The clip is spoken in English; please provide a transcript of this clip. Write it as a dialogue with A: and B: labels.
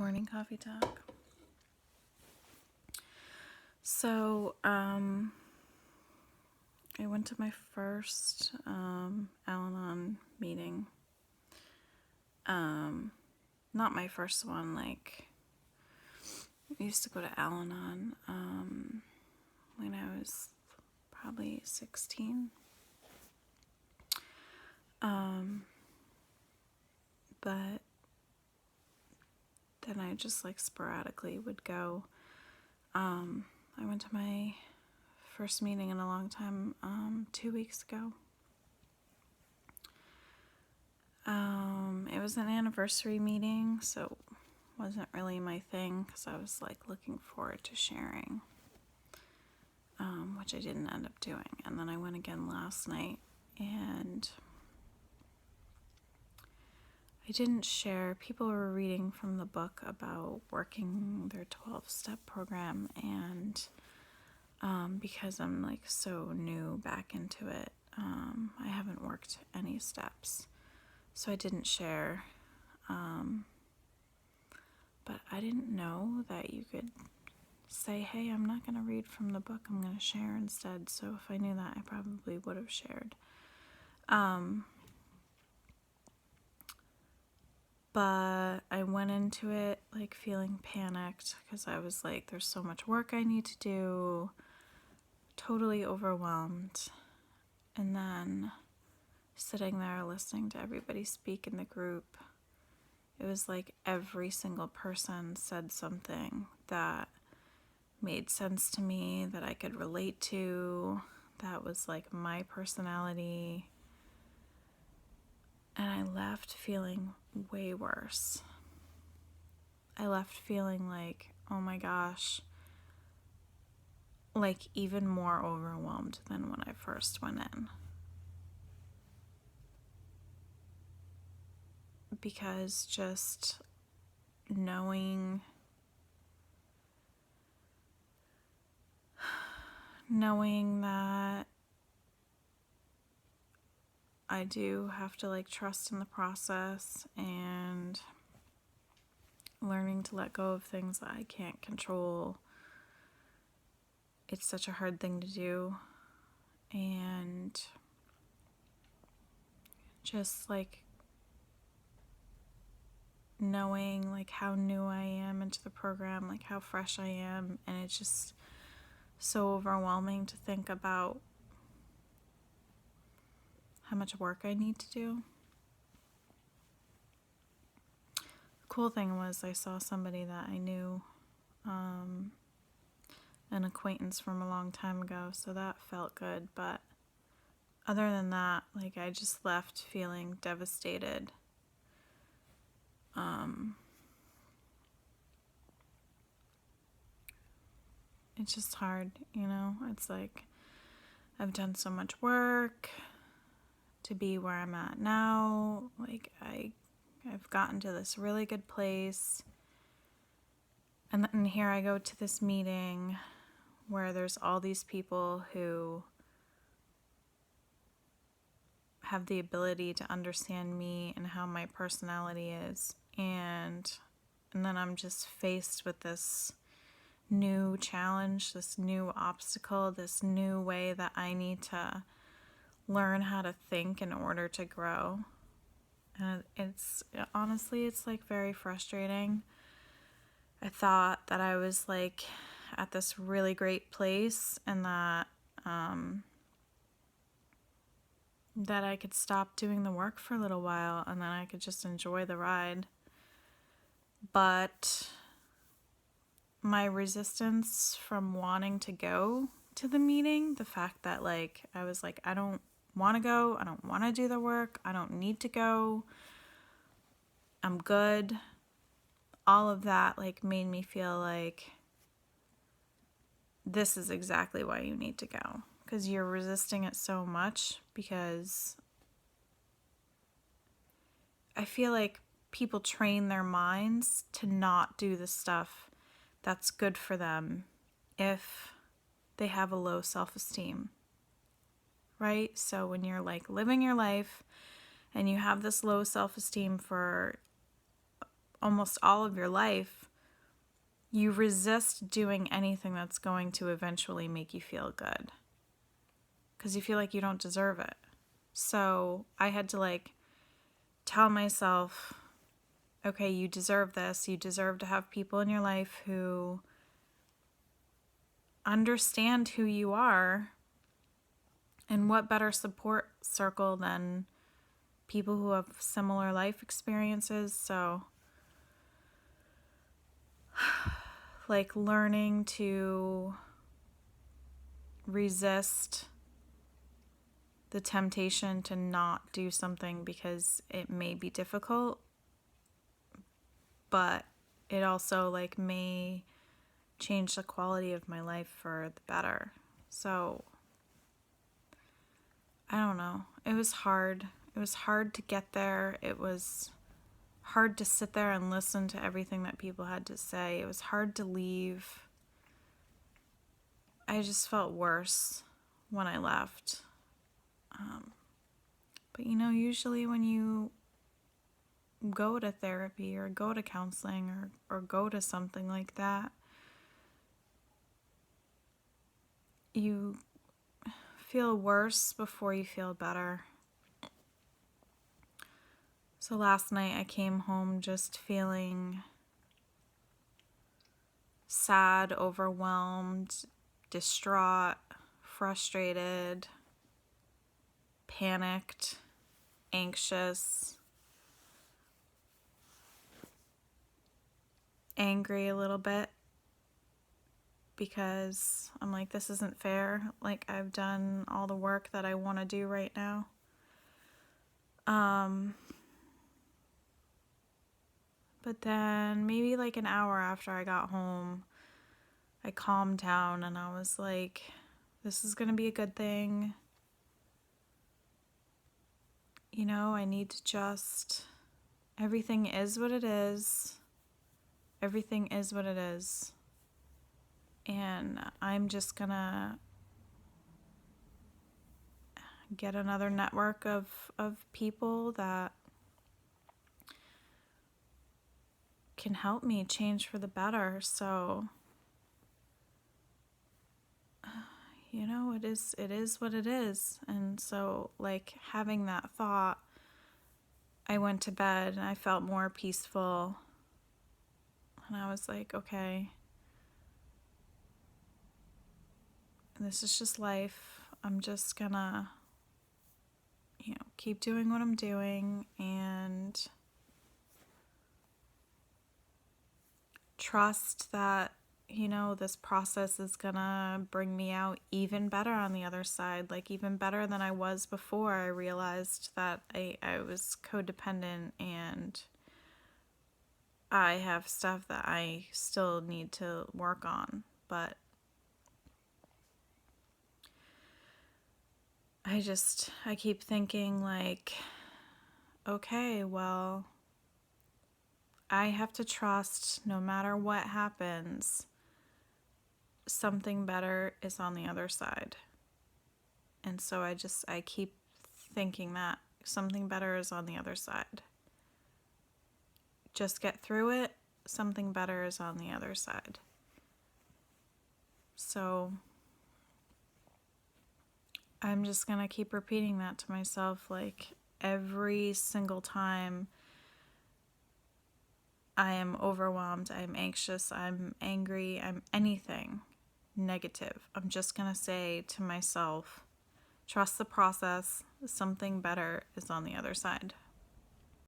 A: Morning coffee talk. So, I went to my first Al-Anon meeting. Not my first one, like, I used to go to Al-Anon when I was probably 16. But then I just like sporadically would go. I went to my first meeting in a long time 2 weeks ago. It was an anniversary meeting, so it wasn't really my thing because I was like looking forward to sharing, which I didn't end up doing. And then I went again last night, and I didn't share. People were reading from the book about working their 12-step program, and because I'm like so new back into it, I haven't worked any steps. So I didn't share, but I didn't know that you could say, hey, I'm not going to read from the book, I'm going to share instead. So if I knew that, I probably would have shared. But I went into it like feeling panicked because I was like, there's so much work I need to do, totally overwhelmed. And then sitting there listening to everybody speak in the group, it was like every single person said something that made sense to me, that I could relate to, that was like my personality. And I left feeling way worse. I left feeling like, oh my gosh, like even more overwhelmed than when I first went in. Because just knowing that I do have to like trust in the process and learning to let go of things that I can't control. It's such a hard thing to do. And just like knowing like how new I am into the program, like how fresh I am, and it's just so overwhelming to think about how much work I need to do. The cool thing was I saw somebody that I knew, an acquaintance from a long time ago, so that felt good. But other than that, like I just left feeling devastated. It's just hard, you know? It's like I've done so much work to be where I'm at now. Like I've gotten to this really good place. And then here I go to this meeting where there's all these people who have the ability to understand me and how my personality is. And then I'm just faced with this new challenge, this new obstacle, this new way that I need to learn how to think in order to grow. And it's honestly, it's like very frustrating. I thought that I was like at this really great place and that that I could stop doing the work for a little while and then I could just enjoy the ride. But my resistance from wanting to go to the meeting, the fact that like I was like, I don't want to go, I don't want to do the work, I don't need to go, I'm good, all of that like made me feel like this is exactly why you need to go, because you're resisting it so much. Because I feel like people train their minds to not do the stuff that's good for them if they have a low self-esteem, right? So when you're like living your life and you have this low self-esteem for almost all of your life, you resist doing anything that's going to eventually make you feel good because you feel like you don't deserve it. So I had to like tell myself, okay, you deserve this. You deserve to have people in your life who understand who you are. And what better support circle than people who have similar life experiences? So, like, learning to resist the temptation to not do something because it may be difficult, but it also, like, may change the quality of my life for the better. So, I don't know. It was hard. It was hard to get there. It was hard to sit there and listen to everything that people had to say. It was hard to leave. I just felt worse when I left. But usually when you go to therapy or go to counseling or go to something like that, you feel worse before you feel better. So last night I came home just feeling sad, overwhelmed, distraught, frustrated, panicked, anxious, angry a little bit because I'm like, this isn't fair. Like, I've done all the work that I want to do right now. But then maybe like an hour after I got home, I calmed down and I was like, this is going to be a good thing. I need to just, everything is what it is. Everything is what it is. And I'm just going to get another network of people that can help me change for the better. So, it is what it is. And so, like, having that thought, I went to bed and I felt more peaceful. And I was like, okay, this is just life. I'm just gonna, keep doing what I'm doing and trust that, this process is gonna bring me out even better on the other side, like even better than I was before. I realized that I was codependent and I have stuff that I still need to work on, but I keep thinking like, okay, well, I have to trust no matter what happens, something better is on the other side. And so I keep thinking that something better is on the other side. Just get through it, something better is on the other side. So I'm just gonna keep repeating that to myself, like every single time I am overwhelmed, I'm anxious, I'm angry, I'm anything negative. I'm just gonna say to myself, trust the process, something better is on the other side.